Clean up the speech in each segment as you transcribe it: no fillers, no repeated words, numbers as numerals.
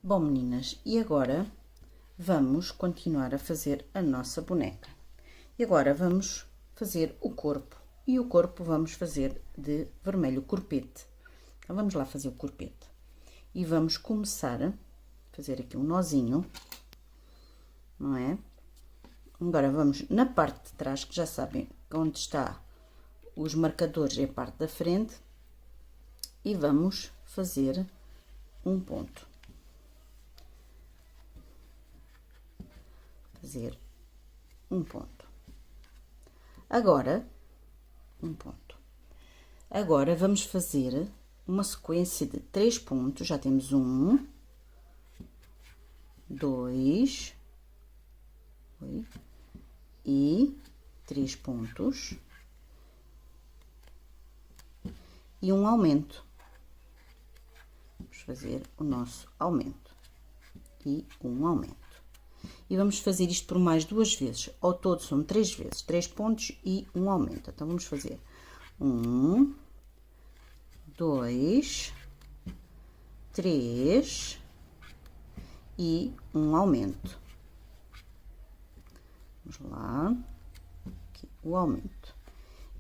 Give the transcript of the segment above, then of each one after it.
Bom, meninas, e agora vamos continuar a fazer a nossa boneca. E agora vamos fazer o corpo. E o corpo vamos fazer de vermelho corpete. Então, vamos lá fazer o corpete. E vamos começar a fazer aqui um nozinho, não é? Agora vamos na parte de trás, que já sabem onde está os marcadores, é a parte da frente. E vamos fazer um ponto. Fazer um ponto. Agora, um ponto. Agora vamos fazer uma sequência de 3 pontos. Já temos 1, 2 e 3 pontos e um aumento. Vamos fazer o nosso aumento e um aumento. E vamos fazer isto por mais 2 vezes. Ao todo são 3 vezes, 3 pontos e um aumento. Então, vamos fazer 1, 2, 3 e um aumento. Vamos lá, aqui o aumento.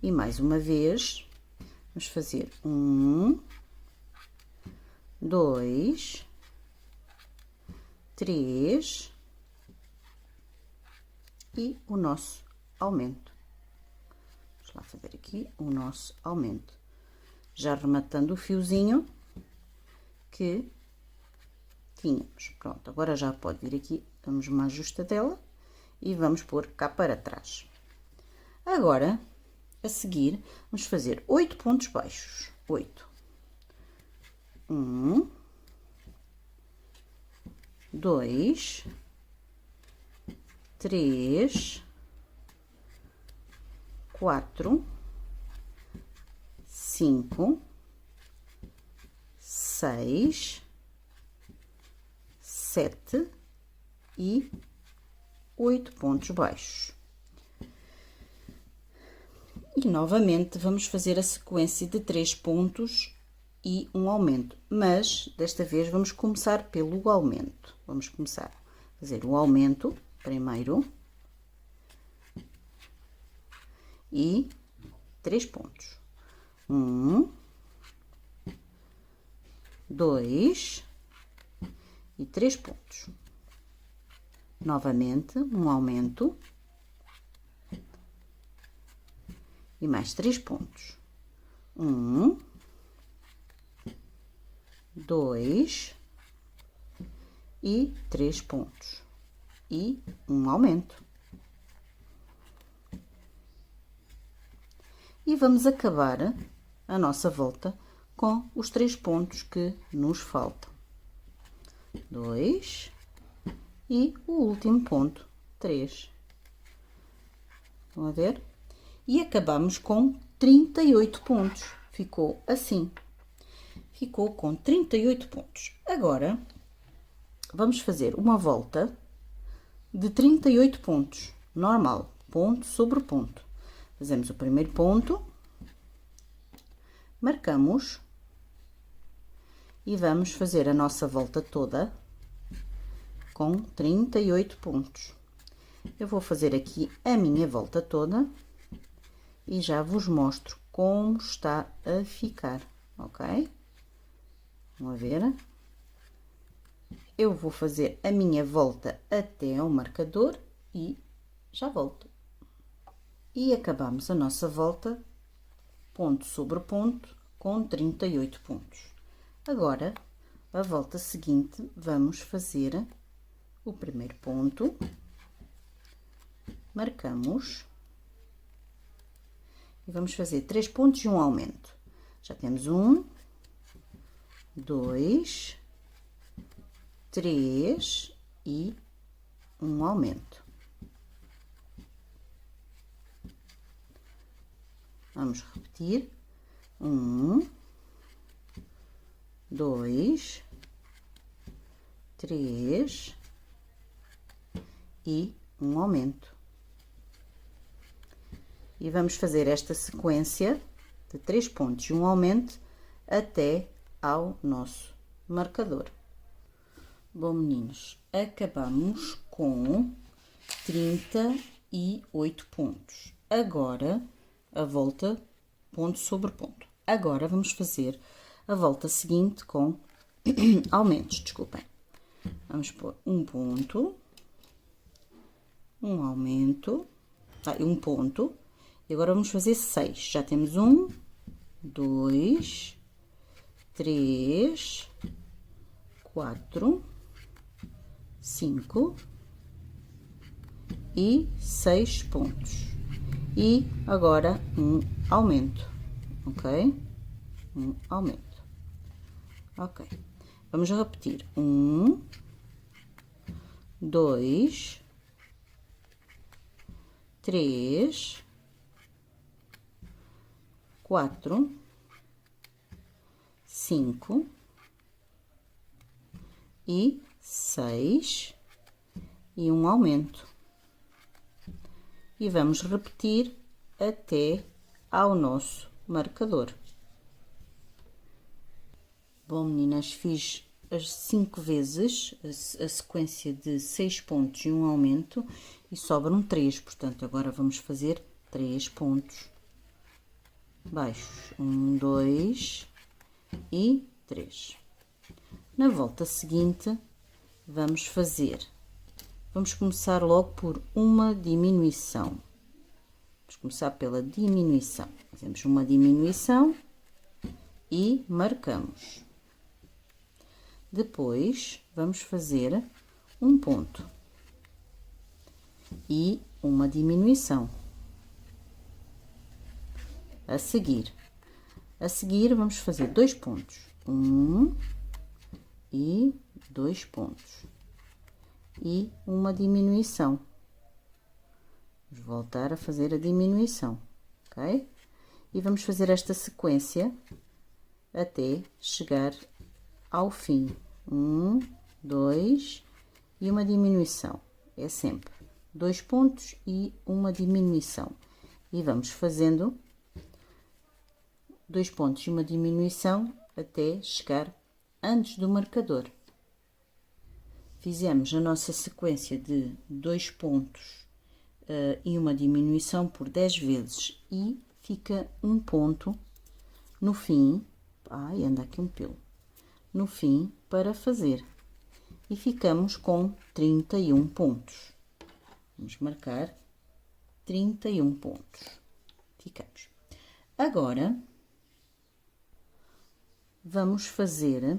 E mais uma vez, vamos fazer 1, 2, 3 e o nosso aumento. Vamos lá fazer aqui o nosso aumento. Já rematando o fiozinho que tínhamos. Pronto, agora já pode vir aqui, damos uma ajustadela e vamos pôr cá para trás. Agora, a seguir, vamos fazer 8 pontos baixos. 8. 1, 2, 3, 4, 5, 6, 7 e 8 pontos baixos. E novamente vamos fazer a sequência de 3 pontos e um aumento, mas desta vez vamos começar pelo aumento. Vamos começar a fazer o aumento primeiro e 3 pontos. 1, 2 e 3 pontos. Novamente, um aumento e mais 3 pontos. 1, 2 e 3 pontos. E um aumento. E vamos acabar a nossa volta com os 3 pontos que nos faltam. 2 e o último ponto, 3. Estão a ver? E acabamos com 38 pontos. Ficou assim. Ficou com 38 pontos. Agora, vamos fazer uma volta de 38 pontos, normal, ponto sobre ponto. Fazemos o primeiro ponto, marcamos e vamos fazer a nossa volta toda com 38 pontos. Eu vou fazer aqui a minha volta toda e já vos mostro como está a ficar, ok? Vamos ver. Eu vou fazer a minha volta até ao marcador e já volto. E acabamos a nossa volta, ponto sobre ponto, com 38 pontos. Agora, a volta seguinte, vamos fazer o primeiro ponto, marcamos e vamos fazer 3 pontos e um aumento. Já temos 1, 2, 3 e um aumento. Vamos repetir. 1, 2, 3 e um aumento. E vamos fazer esta sequência de 3 pontos e um aumento até ao nosso marcador. Bom, meninos, acabamos com 38 pontos. Agora, a volta ponto sobre ponto. Agora, vamos fazer a volta seguinte com aumentos, desculpem. Vamos pôr um ponto, um aumento, um ponto, e agora vamos fazer 6. Já temos 1, 2, 3, 4, 5 e 6 pontos. E agora um aumento, ok? Um aumento, ok. Vamos repetir: 1, 2, 3, 4, 5 e 6 e um aumento. E vamos repetir até ao nosso marcador. Bom, meninas, fiz as 5 vezes a sequência de 6 pontos e um aumento e sobram 3, portanto, agora vamos fazer 3 pontos baixos. 1, 2 e 3. Na volta seguinte, vamos começar logo por uma diminuição. Vamos começar pela diminuição. Fazemos uma diminuição e marcamos. Depois, vamos fazer um ponto e uma diminuição. A seguir, vamos fazer 2 pontos. 1 e 2 pontos. E uma diminuição. Vamos voltar a fazer a diminuição, ok? E vamos fazer esta sequência até chegar ao fim. 1, 2 e uma diminuição. É sempre 2 pontos e uma diminuição. E vamos fazendo 2 pontos e uma diminuição até chegar antes do marcador. Fizemos a nossa sequência de 2 pontos e uma diminuição por 10 vezes e fica um ponto no fim. Ai, anda aqui um pelo. No fim, para fazer. E ficamos com 31 pontos. Vamos marcar 31 pontos. Ficamos. Agora, vamos fazer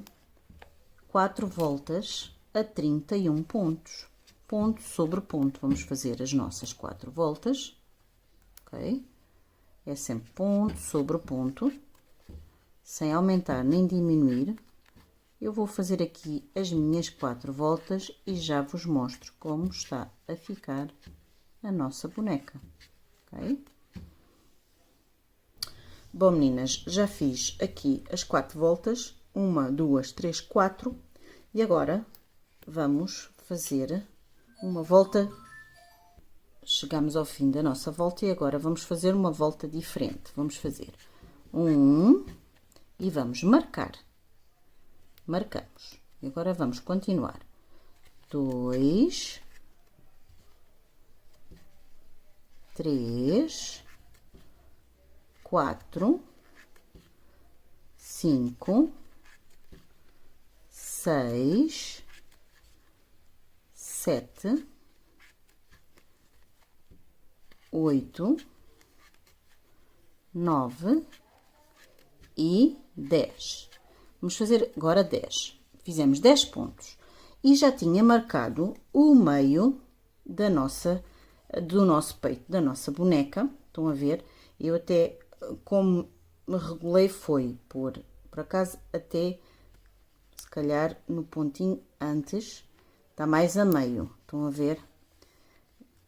4 voltas a 31 pontos. Ponto sobre ponto. Vamos fazer as nossas 4 voltas. Ok? É sempre ponto sobre ponto. Sem aumentar nem diminuir. Eu vou fazer aqui as minhas 4 voltas e já vos mostro como está a ficar a nossa boneca, ok? Bom, meninas, já fiz aqui as 4 voltas, 1, 2, 3, 4, e agora vamos fazer uma volta. Chegamos ao fim da nossa volta e agora vamos fazer uma volta diferente. Vamos fazer 1 e vamos marcar. Marcamos. E agora vamos continuar. 2, 3, 4, 5, 6, 7, 8, 9 e 10. Vamos fazer agora 10. Fizemos 10 pontos e já tinha marcado o meio do nosso peito, da nossa boneca. Estão a ver? Eu até, como me regulei, foi por acaso até, se calhar, no pontinho antes, está mais a meio. Estão a ver?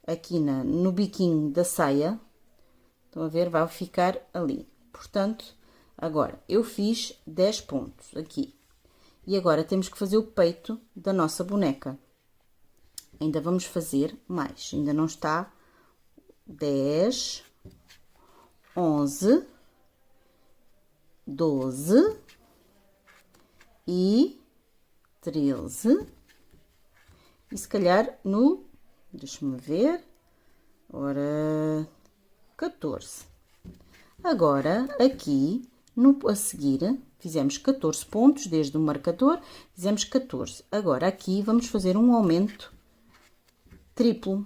Aqui no biquinho da saia, estão a ver? Vai ficar ali. Portanto, agora, eu fiz 10 pontos aqui. E agora temos que fazer o peito da nossa boneca. Ainda vamos fazer mais, ainda não está. 10, 11, 12 e 13. E se calhar no, deixa-me ver, ora, 14. Agora, aqui, a seguir, fizemos 14 pontos, desde o marcador, fizemos 14. Agora, aqui, vamos fazer um aumento triplo.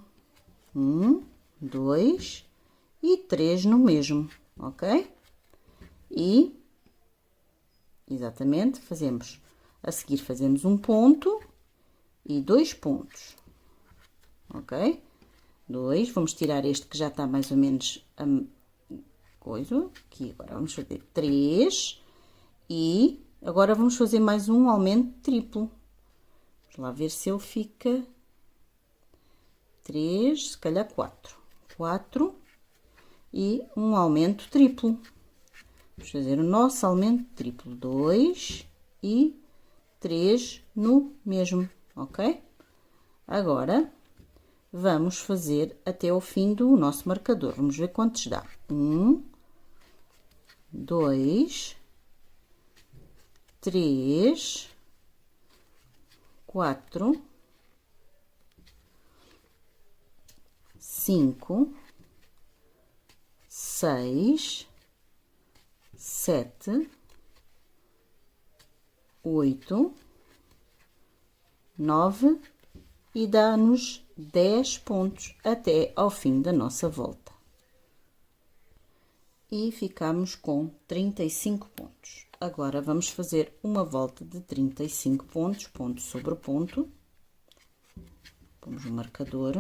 1, 2 e 3 no mesmo, ok? E, exatamente, a seguir fazemos um ponto e 2 pontos, ok? 2, vamos tirar este que já está mais ou menos a coisa, aqui agora vamos fazer 3 e agora vamos fazer mais um aumento triplo. Vamos lá ver se ele fica 3, se calhar 4. 4 e um aumento triplo. Vamos fazer o nosso aumento triplo. 2 e 3 no mesmo, ok? Agora, vamos fazer até ao fim do nosso marcador. Vamos ver quantos dá. 1, 2, 3, 4, 5, 6, 7, 8, 9 e dá-nos 10 pontos até ao fim da nossa volta. E ficamos com 35 pontos. Agora vamos fazer uma volta de 35 pontos, ponto sobre ponto. Pomos o marcador.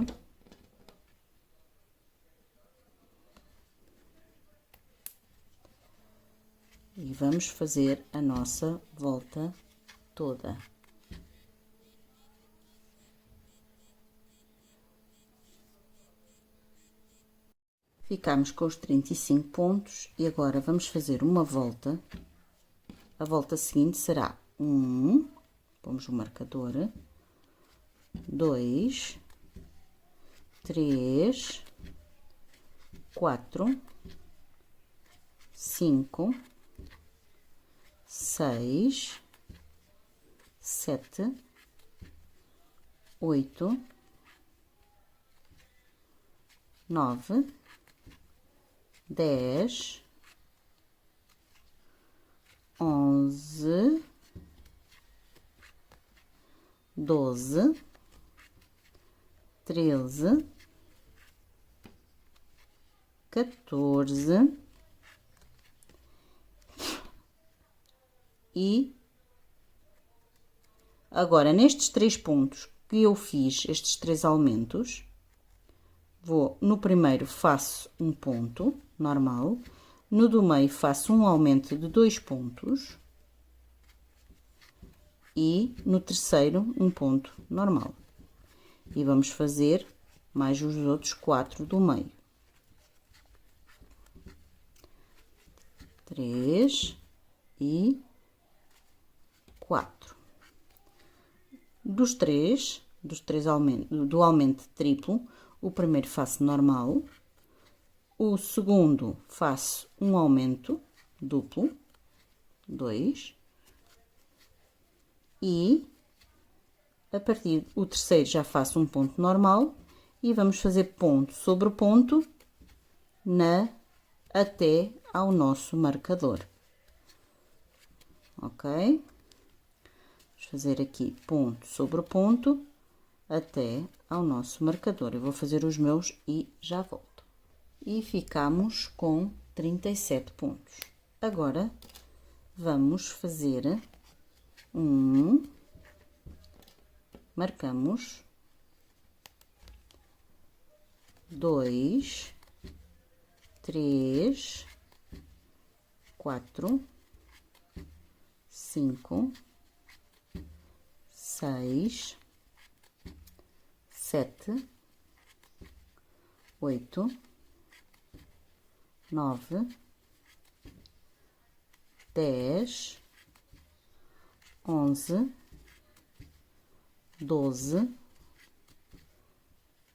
E vamos fazer a nossa volta toda. Ficamos com os 35 pontos e agora vamos fazer uma volta. A volta seguinte será 1, pomos o marcador, 2, 3, 4, 5, 6, 7, 8, 9, 10, 11, 12, 13, 14 e agora nestes 3 pontos que eu fiz, estes 3 aumentos, no primeiro faço um ponto normal, no do meio faço um aumento de 2 pontos e no terceiro um ponto normal. E vamos fazer mais os outros 4 do meio. 3 e 4. Do aumento triplo, o primeiro faço normal, o segundo faço um aumento duplo, 2, e a partir do terceiro já faço um ponto normal e vamos fazer ponto sobre ponto até ao nosso marcador, ok? Vamos fazer aqui ponto sobre ponto até ao nosso marcador. Eu vou fazer os meus e já volto. E ficamos com 37 pontos. Agora, vamos fazer marcamos 2, 3, 4, 5, 6, 7, 8, 9, 10, 11, 12,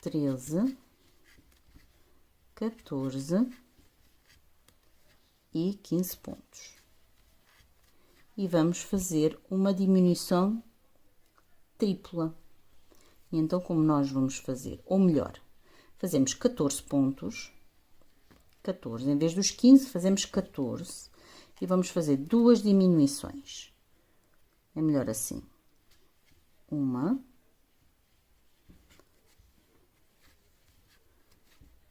13, 14 e 15 pontos. E vamos fazer uma diminuição tripla. E então, como nós vamos fazer, ou melhor, fazemos 14 pontos, 14, em vez dos 15, fazemos 14 e vamos fazer duas diminuições. É melhor assim. Uma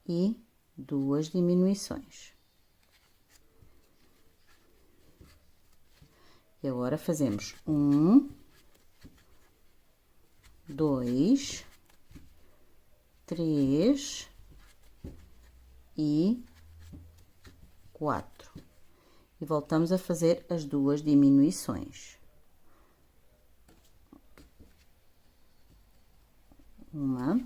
e duas diminuições. E agora fazemos 1, 2, 3 e 4. E voltamos a fazer as duas diminuições. Uma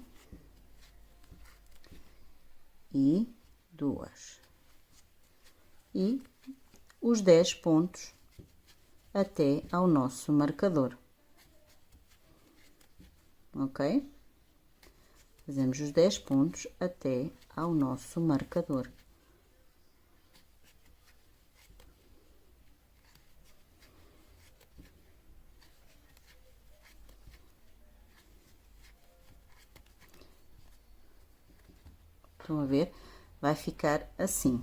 e duas. E os 10 pontos até ao nosso marcador. Ok? Fazemos os 10 pontos até ao nosso marcador. Estão a ver? Vai ficar assim.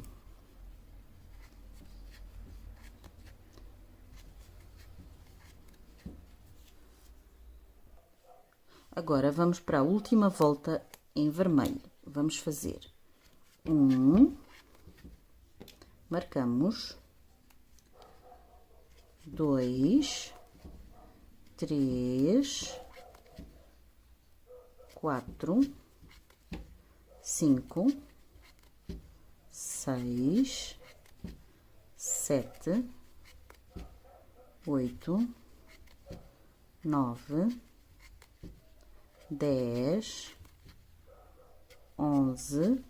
Agora, vamos para a última volta em vermelho. Vamos fazer 1, marcamos, 2, 3, 4, 5, 6, 7, 8, 9, 10, 11,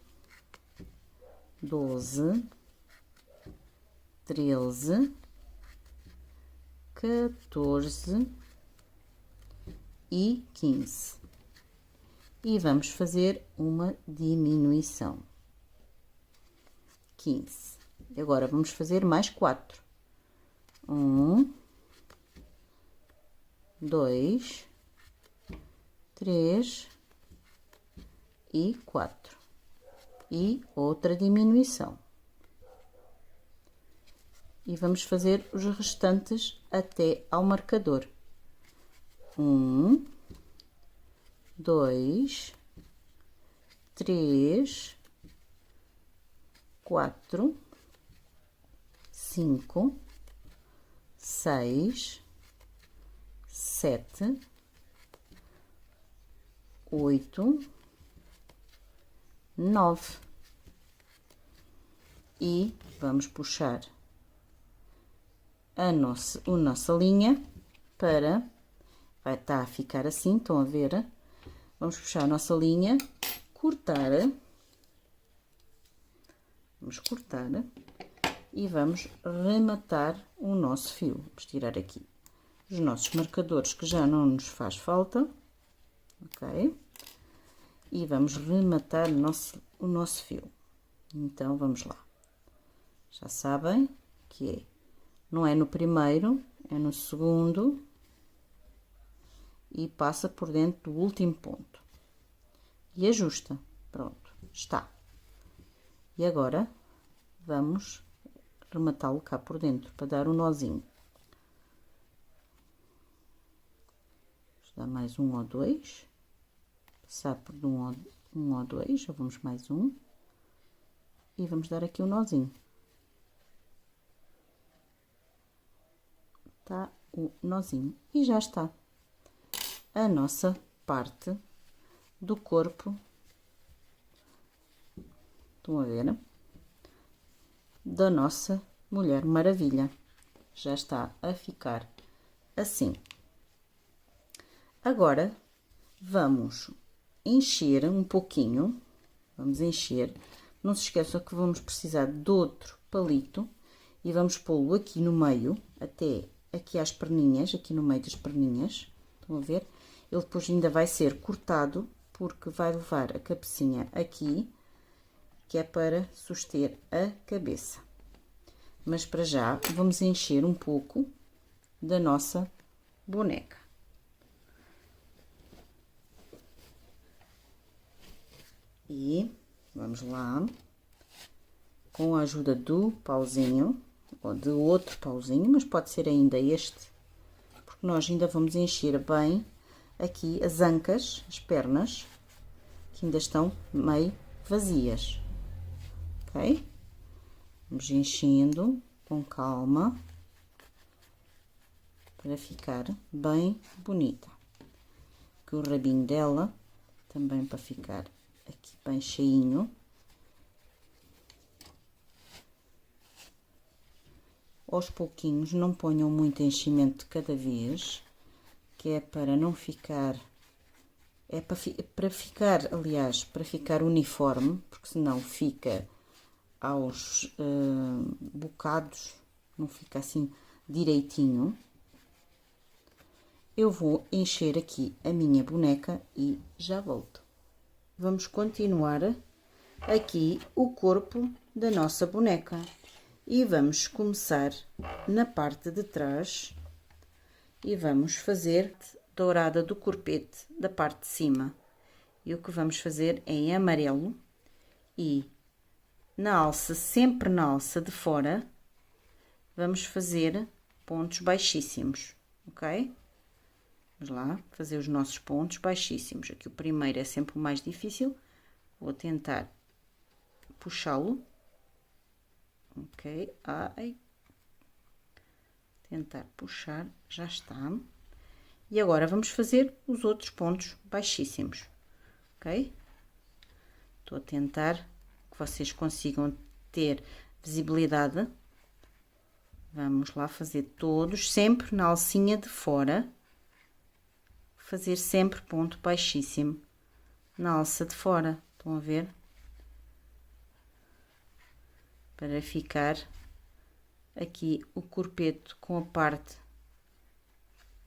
12, 13, 14 e 15. E vamos fazer uma diminuição. 15. Agora vamos fazer mais 4. 1, 2, 3 e 4. E outra diminuição. E vamos fazer os restantes até ao marcador. 1, 2, 3, 4, 5, 6, 7, 8, 9. E vamos puxar a nossa linha para... vai estar a ficar assim, estão a ver? Vamos puxar a nossa linha, cortar, vamos cortar e vamos rematar o nosso fio. Vamos tirar aqui os nossos marcadores que já não nos faz falta, ok? E vamos rematar o nosso fio. Então, vamos lá. Já sabem que não é no primeiro, é no segundo. E passa por dentro do último ponto. E ajusta. Pronto, está. E agora, vamos rematá-lo cá por dentro, para dar um nozinho. Vamos dar mais um ou dois. Passar por um ou dois, ou vamos mais um. E vamos dar aqui um nozinho. Tá o nozinho. E já está a nossa parte do corpo. Estão a ver? Da nossa Mulher Maravilha. Já está a ficar assim. Agora, vamos encher um pouquinho. Vamos encher. Não se esqueçam que vamos precisar de outro palito. E vamos pô-lo aqui no meio, até aqui às perninhas, aqui no meio das perninhas, estão a ver? Ele depois ainda vai ser cortado, porque vai levar a cabecinha aqui, que é para suster a cabeça. Mas para já, vamos encher um pouco da nossa boneca. E vamos lá, com a ajuda do pauzinho, ou de outro pauzinho, mas pode ser ainda este, porque nós ainda vamos encher bem aqui as ancas, as pernas, que ainda estão meio vazias, ok? Vamos enchendo com calma, para ficar bem bonita. Que o rabinho dela, também para ficar aqui bem cheinho. Aos pouquinhos, não ponham muito enchimento de cada vez, que é para não ficar, para ficar, aliás, para ficar uniforme, porque senão fica aos bocados, não fica assim direitinho. Eu vou encher aqui a minha boneca e já volto. Vamos continuar aqui o corpo da nossa boneca. E vamos começar na parte de trás e vamos fazer dourada do corpete da parte de cima. E o que vamos fazer é em amarelo e na alça, sempre na alça de fora, vamos fazer pontos baixíssimos, ok? Vamos lá, fazer os nossos pontos baixíssimos. Aqui o primeiro é sempre o mais difícil. Vou tentar puxá-lo. Ok, ai. Tentar puxar, já está. E agora vamos fazer os outros pontos baixíssimos, ok? Estou a tentar que vocês consigam ter visibilidade. Vamos lá fazer todos, sempre na alcinha de fora. Fazer sempre ponto baixíssimo na alça de fora, estão a ver? Para ficar aqui o corpeto com a parte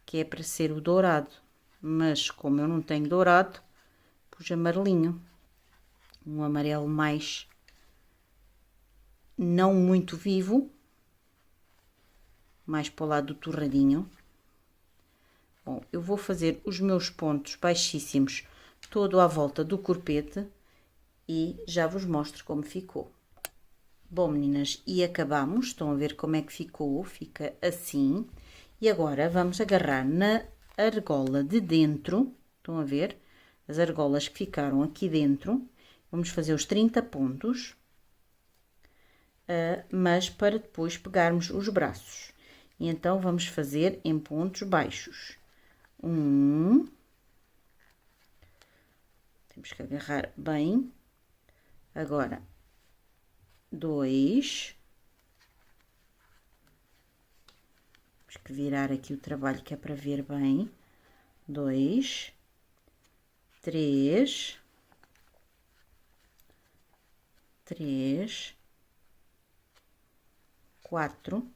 que é para ser o dourado, mas como eu não tenho dourado, pus amarelinho, um amarelo mais não muito vivo, mais para o lado do torradinho. Bom, eu vou fazer os meus pontos baixíssimos todo à volta do corpete e já vos mostro como ficou. Bom, meninas, e acabamos. Estão a ver como é que ficou? Fica assim. E agora vamos agarrar na argola de dentro. Estão a ver? As argolas que ficaram aqui dentro. Vamos fazer os 30 pontos. Mas para depois pegarmos os braços. E então vamos fazer em pontos baixos. Temos que agarrar bem. Agora, 2. Temos que virar aqui o trabalho que é para ver bem. 2, 3, 4,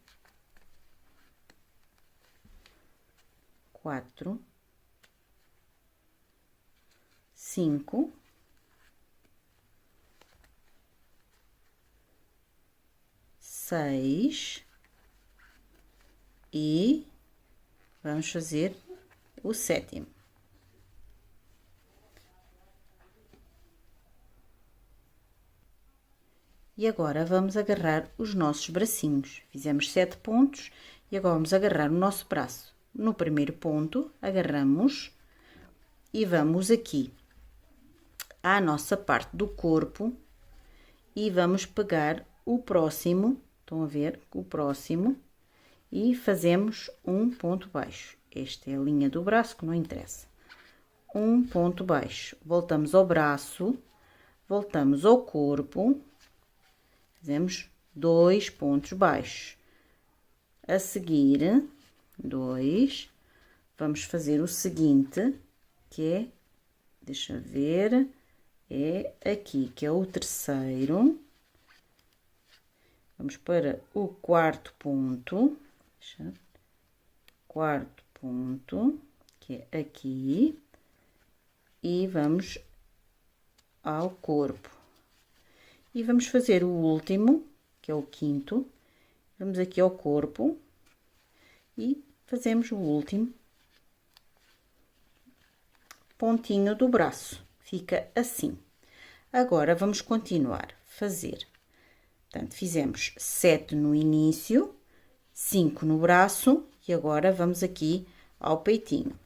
5, 6 e vamos fazer o 7º. E agora vamos agarrar os nossos bracinhos. Fizemos 7 pontos e agora vamos agarrar o nosso braço. No primeiro ponto, agarramos e vamos aqui à nossa parte do corpo e vamos pegar o próximo, estão a ver, o próximo, e fazemos um ponto baixo. Esta é a linha do braço, que não interessa. Um ponto baixo. Voltamos ao braço, voltamos ao corpo, fazemos 2 pontos baixos. A seguir, 2, vamos fazer o seguinte, que é, deixa ver, é aqui, que é o terceiro. Vamos para o 4º ponto. quarto ponto, que é aqui, e vamos ao corpo. E vamos fazer o último, que é o quinto. Vamos aqui ao corpo e fazemos o último pontinho do braço. Fica assim. Agora vamos continuar a fazer. Portanto, fizemos 7 no início, 5 no braço e agora vamos aqui ao peitinho.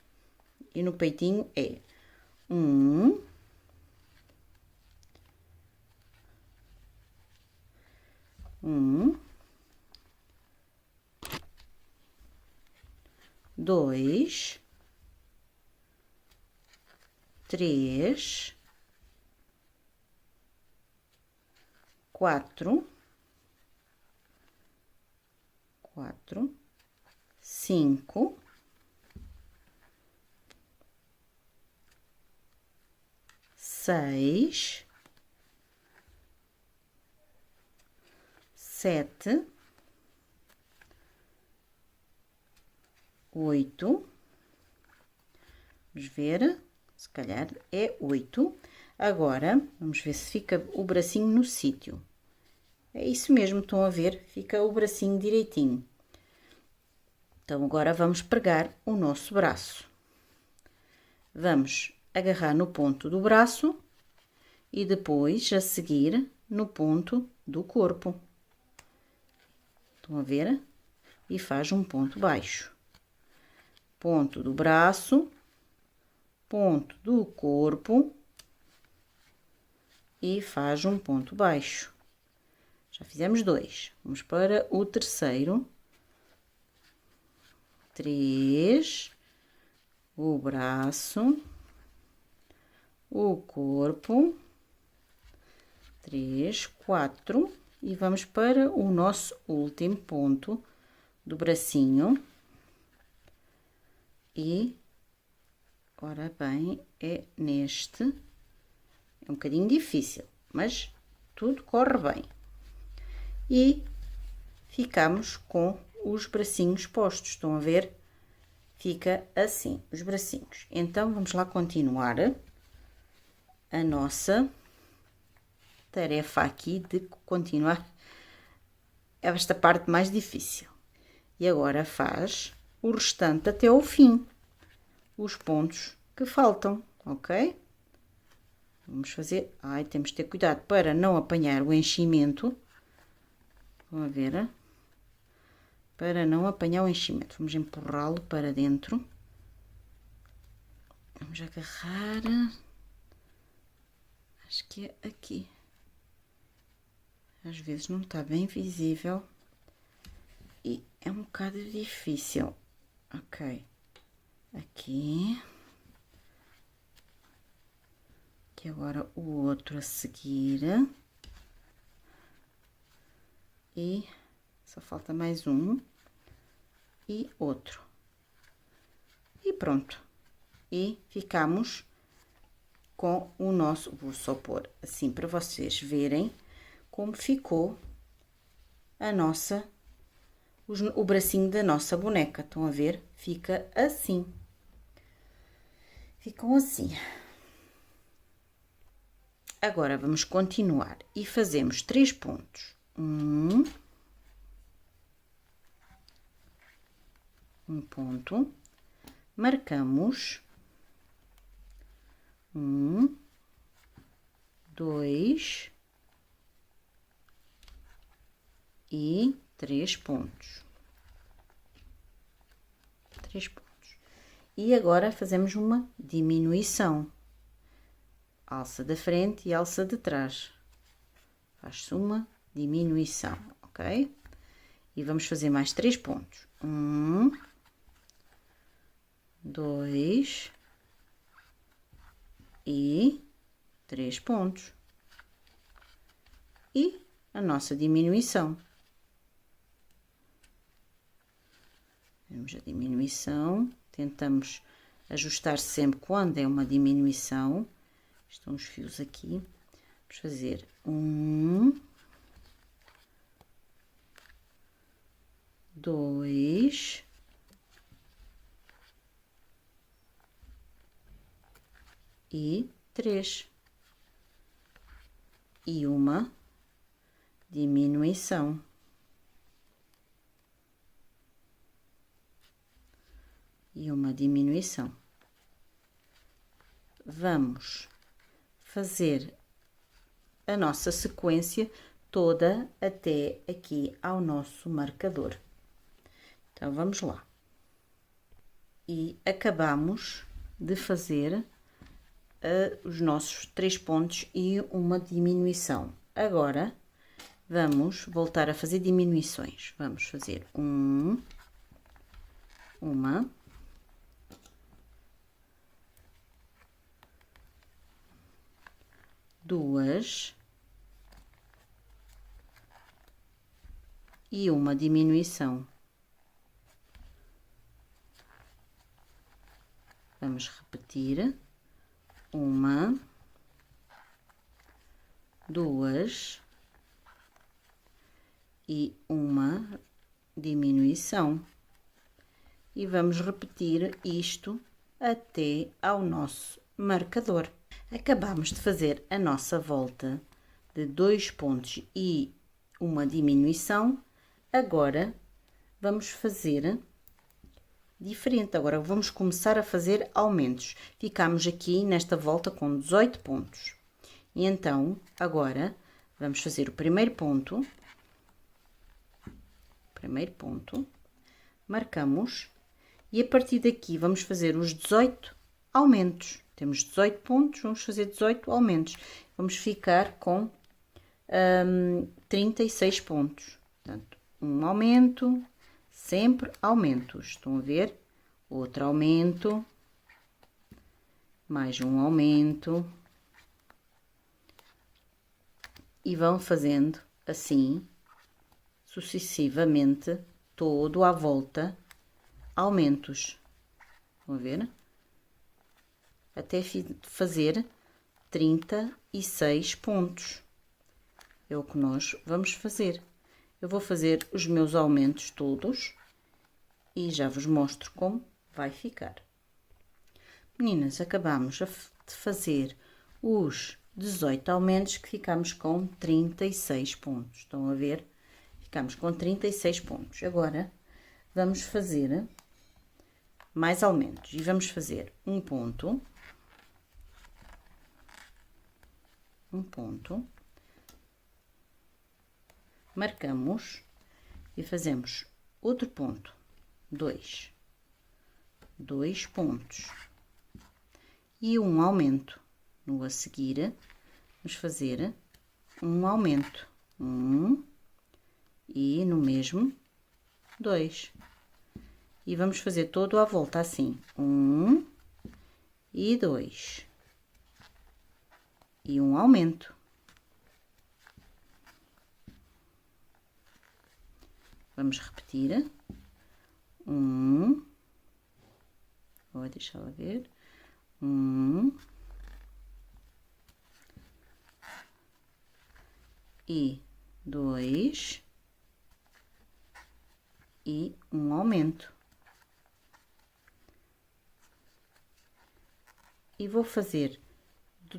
E no peitinho é 1, 2, 3, 4, 5, 6, 7, 8, vamos ver, se calhar é 8. Agora, vamos ver se fica o bracinho no sítio. É isso mesmo, estão a ver? Fica o bracinho direitinho. Então, agora vamos pregar o nosso braço. Vamos agarrar no ponto do braço e depois, a seguir, no ponto do corpo. Estão a ver? E faz um ponto baixo. Ponto do braço, ponto do corpo e faz um ponto baixo. Já fizemos 2. Vamos para o terceiro. 3, o braço, o corpo, 3, 4 e vamos para o nosso último ponto do bracinho. E, ora bem, é neste. É um bocadinho difícil, mas tudo corre bem. E ficamos com os bracinhos postos, estão a ver? Fica assim, os bracinhos. Então, vamos lá continuar a nossa tarefa aqui de continuar esta parte mais difícil. E agora faz o restante até ao fim, os pontos que faltam, ok? Vamos fazer... Ai, temos de ter cuidado para não apanhar o enchimento. Vamos ver... Para não apanhar o enchimento, vamos empurrá-lo para dentro. Vamos agarrar. Acho que é aqui. Às vezes não está bem visível. E é um bocado difícil. Ok. Aqui. Aqui agora o outro a seguir. E só falta mais um. E outro. E pronto. E ficamos com o nosso... Vou só pôr assim para vocês verem como ficou a nossa... o bracinho da nossa boneca. Estão a ver? Fica assim. Ficam assim. Agora, vamos continuar e fazemos 3 pontos. Um ponto, marcamos 1, 2 e 3 pontos. 3 pontos. E agora fazemos uma diminuição. Alça da frente e alça de trás. Faz-se uma diminuição, ok? E vamos fazer mais 3 pontos. 1, 2 e 3 pontos. E a nossa diminuição. Vemos a diminuição, tentamos ajustar sempre quando é uma diminuição. Estão os fios aqui. Vamos fazer 1, 2, e 3. E uma diminuição. E uma diminuição. Vamos fazer a nossa sequência toda até aqui ao nosso marcador. Então, vamos lá. E acabamos de fazer os nossos 3 pontos e uma diminuição. Agora, vamos voltar a fazer diminuições. Vamos fazer uma, duas e uma diminuição. Vamos repetir. Uma, duas e uma diminuição. E vamos repetir isto até ao nosso marcador. Acabamos de fazer a nossa volta de 2 pontos e uma diminuição. Agora vamos fazer diferente. Agora vamos começar a fazer aumentos. Ficamos aqui nesta volta com 18 pontos. E então, agora vamos fazer o primeiro ponto. Marcamos. E a partir daqui vamos fazer os 18 aumentos. Temos 18 pontos, vamos fazer 18 aumentos. Vamos ficar com 36 pontos. Portanto, um aumento, sempre aumentos. Estão a ver? Outro aumento, mais um aumento. E vão fazendo assim, sucessivamente, todo à volta, aumentos. Estão a ver? Até fazer 36 pontos. É o que nós vamos fazer. Eu vou fazer os meus aumentos todos e já vos mostro como vai ficar. Meninas, acabamos de fazer os 18 aumentos que ficamos com 36 pontos. Estão a ver? Ficamos com 36 pontos. Agora, vamos fazer mais aumentos e vamos fazer um ponto, marcamos e fazemos outro ponto, 2 pontos e um aumento. No a seguir, vamos fazer um aumento, e no mesmo 2. E vamos fazer todo à volta assim, 1 e 2. E um aumento. Vamos repetir. Vou deixá-la ver. 1 e 2 e um aumento. E vou fazer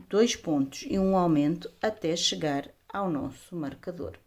2 pontos e um aumento até chegar ao nosso marcador.